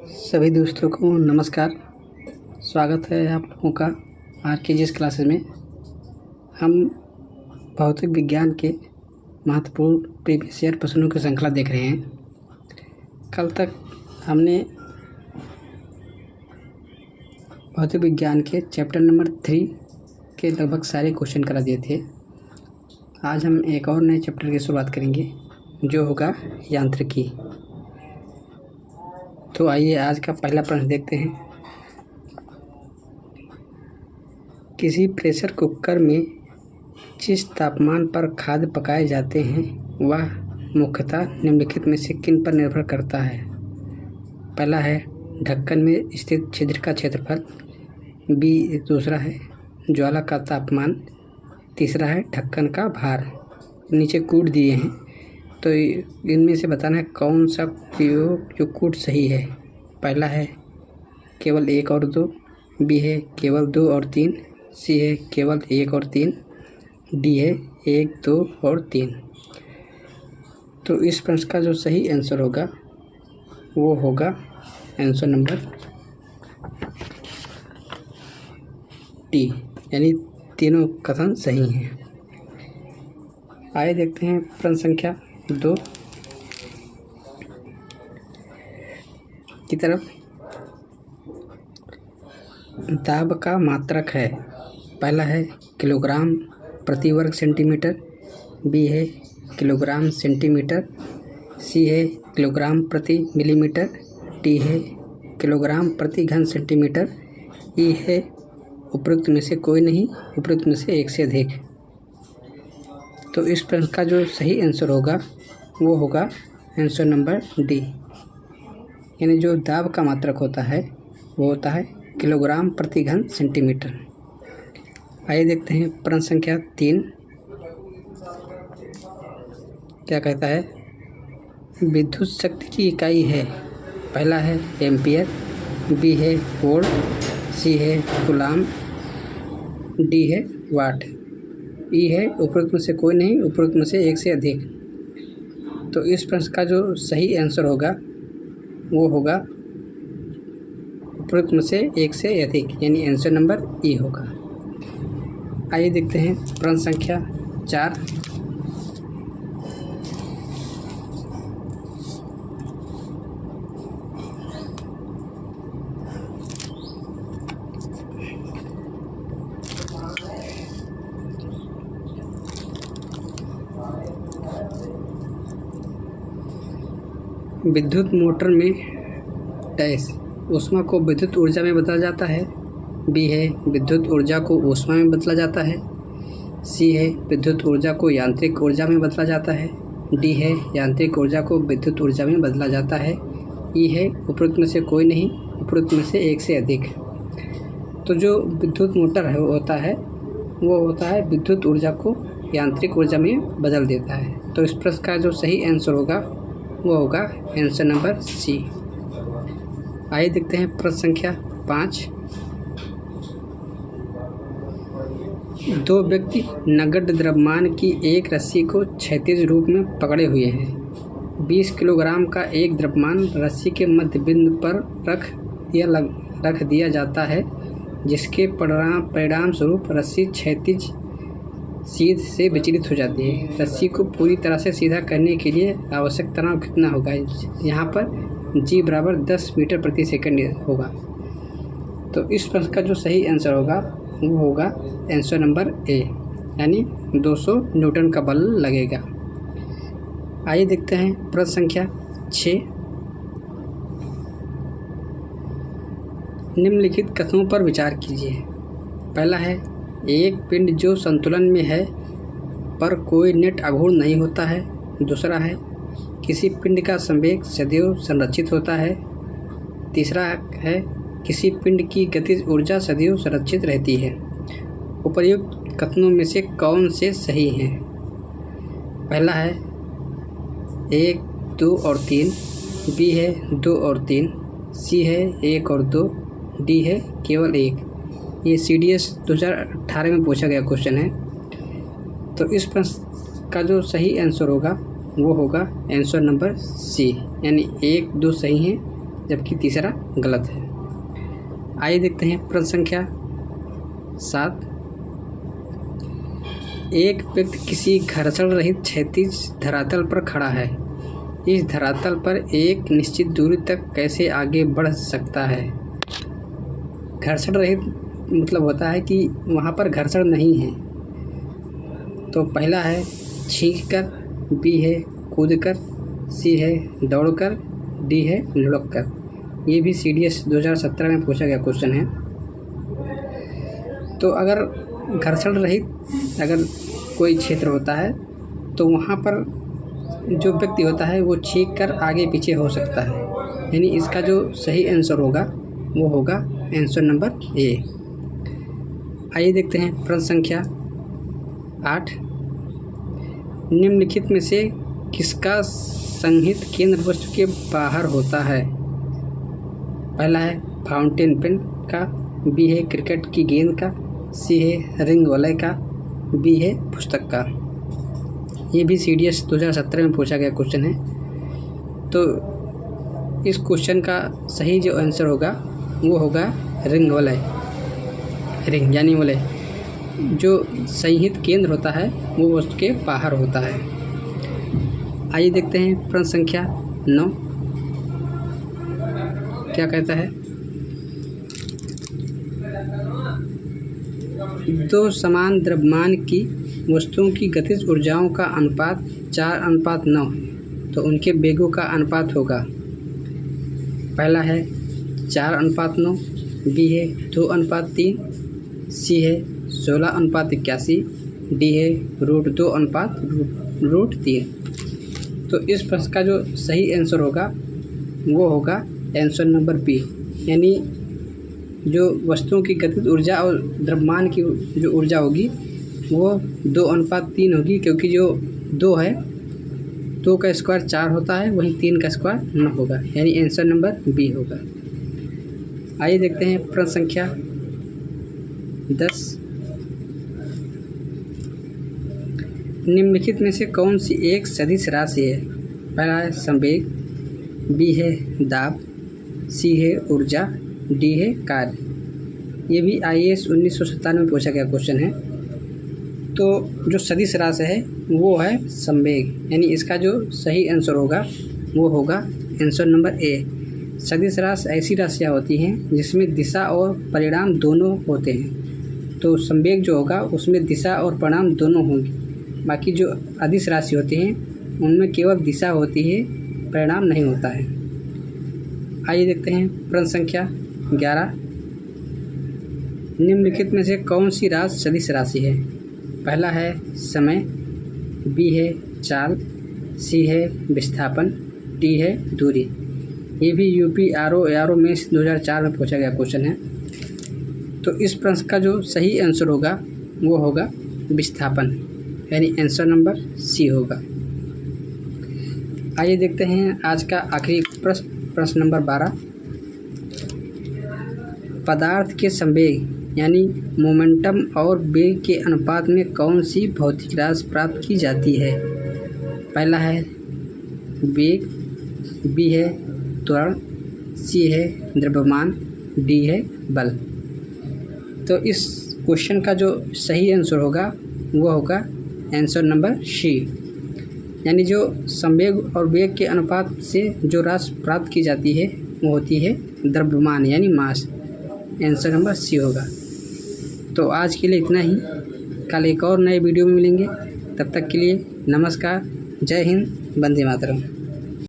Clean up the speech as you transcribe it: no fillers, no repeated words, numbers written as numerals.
सभी दोस्तों को नमस्कार। स्वागत है आप लोगों का आरकेजीएस क्लासेस में। हम भौतिक विज्ञान के महत्वपूर्ण प्रीवियस ईयर प्रश्नों की श्रृंखला देख रहे हैं। कल तक हमने भौतिक विज्ञान के चैप्टर नंबर 3 के लगभग सारे क्वेश्चन करा दिए थे। आज हम एक और नए चैप्टर की शुरुआत करेंगे जो होगा यांत्रिकी। तो आइए आज का पहला प्रश्न देखते हैं। किसी प्रेशर कुकर में जिस तापमान पर खाद्य पकाए जाते हैं वह मुख्यतः निम्नलिखित में से किन पर निर्भर करता है। पहला है ढक्कन में स्थित छिद्र का क्षेत्रफल, बी दूसरा है ज्वाला का तापमान, तीसरा है ढक्कन का भार। नीचे कूट दिए हैं तो इनमें से बताना है कौन सा प्रयोग जो कूट सही है। पहला है केवल 1 और 2, बी है केवल 2 और 3, सी है केवल 1 और 3, डी है 1, 2 और 3। तो इस प्रश्न का जो सही आंसर होगा वो होगा आंसर नंबर डी, यानी तीनों कथन सही हैं। आइए देखते हैं प्रश्न संख्या 2 की तरफ। दाब का मात्रक है। पहला है किलोग्राम प्रति वर्ग सेंटीमीटर, बी है किलोग्राम सेंटीमीटर, सी है किलोग्राम प्रति मिलीमीटर, डी है किलोग्राम प्रति घन सेंटीमीटर, ई है उपरोक्त में से कोई नहीं, उपरोक्त में से एक से अधिक। तो इस प्रश्न का जो सही आंसर होगा वो होगा आंसर नंबर डी, यानी जो दाब का मात्रक होता है वो होता है किलोग्राम प्रति घन सेंटीमीटर। आइए देखते हैं प्रश्न संख्या 3 क्या कहता है। विद्युत शक्ति की इकाई है। पहला है एम्पियर, बी है वोल्ट, सी है कूलाम, डी है वाट, ई है उपरोक्त में से कोई नहीं, उपरोक्त में से एक से अधिक। तो इस प्रश्न का जो सही आंसर होगा वो होगा उपरोक्त में से एक से अधिक, यानी आंसर नंबर ई होगा। आइए देखते हैं प्रश्न संख्या 4। विद्युत मोटर में डैश ऊष्मा को विद्युत ऊर्जा में बदला जाता है। बी है विद्युत ऊर्जा को ऊष्मा में बदला जाता है, सी है विद्युत ऊर्जा को यांत्रिक ऊर्जा में बदला जाता है, डी है यांत्रिक ऊर्जा को विद्युत ऊर्जा में बदला जाता है, ई है उपरोक्त में से कोई नहीं, उपरोक्त में से एक से अधिक। तो जो विद्युत मोटर है वो होता है विद्युत ऊर्जा को यांत्रिक ऊर्जा में बदल देता है। तो इस प्रश्न का जो सही आंसर होगा वो होगा आंसर नंबर सी। आइए देखते हैं प्रश्न संख्या 5। 2 व्यक्ति नगद द्रव्यमान की एक रस्सी को क्षैतिज रूप में पकड़े हुए हैं। 20 किलोग्राम का एक द्रव्यमान रस्सी के मध्य बिंदु पर रख दिया जाता है, जिसके परिणाम स्वरूप रस्सी क्षैतिज सीध से विचलित हो जाती है। रस्सी को पूरी तरह से सीधा करने के लिए आवश्यक तनाव कितना होगा। यहाँ पर G बराबर 10 मीटर प्रति सेकंड होगा। तो इस प्रश्न का जो सही आंसर होगा वो होगा आंसर नंबर ए, यानी 200 न्यूटन का बल लगेगा। आइए देखते हैं प्रश्न संख्या 6। निम्नलिखित कथनों पर विचार कीजिए। पहला है एक पिंड जो संतुलन में है पर कोई नेट आघूर्ण नहीं होता है। दूसरा है किसी पिंड का संवेग सदैव संरक्षित होता है। तीसरा है किसी पिंड की गतिज ऊर्जा सदैव संरक्षित रहती है। उपर्युक्त कथनों में से कौन से सही हैं। पहला है 1, 2 और 3, बी है 2 और 3, सी है 1 और 2, डी है केवल 1। ये CDS 2018 में पूछा गया क्वेश्चन है। तो इस प्रश्न का जो सही आंसर होगा वो होगा आंसर नंबर सी, यानी 1, 2 सही हैं जबकि तीसरा गलत है। आइए देखते हैं प्रश्न संख्या 7। एक व्यक्ति किसी घर्षण रहित क्षैतिज धरातल पर खड़ा है। इस धरातल पर एक निश्चित दूरी तक कैसे आगे बढ़ सकता है? घर्षण रहित मतलब होता है कि वहाँ पर घर्षण नहीं है। तो पहला है छींककर, बी है कूदकर, सी है दौड़कर, डी है लुढ़ककर। ये भी CDS 2017 में पूछा गया क्वेश्चन है। तो अगर घर्षण रहित अगर कोई क्षेत्र होता है तो वहाँ पर जो व्यक्ति होता है वो छींककर आगे पीछे हो सकता है, यानी इसका जो सही आंसर होगा वो होगा आंसर नंबर ए। आइए देखते हैं प्रश्न संख्या 8। निम्नलिखित में से किसका संहित केंद्र वस्तु के बाहर होता है? पहला है फाउंटेन पेन का, बी है क्रिकेट की गेंद का, सी है रिंग वलय का, बी है पुस्तक का। ये भी CDS 2017 में पूछा गया क्वेश्चन है। तो इस क्वेश्चन का सही जो आंसर होगा वो होगा रिंग वलय। रिंग यानी वलय जो संहित केंद्र होता है वो वस्तु के बाहर होता है। आइए देखते हैं प्रश्न संख्या 9 क्या कहता है। दो समान द्रव्यमान की वस्तुओं की गतिज ऊर्जाओं का अनुपात 4:9 है, तो उनके वेगों का अनुपात होगा। पहला है 4:9, बी है 2:3, सी है 16:81, डी है √2/√3। तो इस प्रश्न का जो सही आंसर होगा वो होगा आंसर नंबर बी, यानी जो वस्तुओं की गतिज ऊर्जा और द्रव्यमान की जो ऊर्जा होगी वो 2:3 होगी, क्योंकि जो 2 है 2 का स्क्वायर 4 होता है, वहीं 3 का स्क्वायर 9 होगा, यानी आंसर नंबर बी होगा। आइए देखते हैं प्रश्न संख्या 10। निम्नलिखित में से कौन सी एक सदिश राशि है? पहला है संवेग, बी है दाब, सी है ऊर्जा, डी है कार्य। ये भी IAS 1997 में पूछा गया क्वेश्चन है। तो जो सदिश राशि है वो है संवेग, यानी इसका जो सही आंसर होगा वो होगा आंसर नंबर ए। सदिश राशि ऐसी राशियाँ होती हैं जिसमें दिशा और परिणाम दोनों होते हैं। तो संवेग जो होगा उसमें दिशा और परिणाम दोनों होंगे। बाकी जो अदिश राशि होती हैं उनमें केवल दिशा होती है, परिणाम नहीं होता है। आइए देखते हैं प्रश्न संख्या 11। निम्नलिखित में से कौन सी राशि सदिश राशि है? पहला है समय, बी है चाल, सी है विस्थापन, डी है दूरी। ये भी UP RO में 2004 में पूछा गया क्वेश्चन है। तो इस प्रश्न का जो सही आंसर होगा वो होगा विस्थापन, यानी आंसर नंबर सी होगा। आइए देखते हैं आज का आखिरी प्रश्न नंबर 12। पदार्थ के संवेग यानी मोमेंटम और वेग के अनुपात में कौन सी भौतिक राशि प्राप्त की जाती है? पहला है वेग, बी है त्वरण, सी है द्रव्यमान, डी है बल। तो इस क्वेश्चन का जो सही आंसर होगा वो होगा आंसर नंबर सी, यानी जो संवेग और वेग के अनुपात से जो राशि प्राप्त की जाती है वो होती है द्रव्यमान यानी मास। आंसर नंबर सी होगा। तो आज के लिए इतना ही, कल एक और नए वीडियो में मिलेंगे। तब तक के लिए नमस्कार, जय हिंद, वंदे मातरम।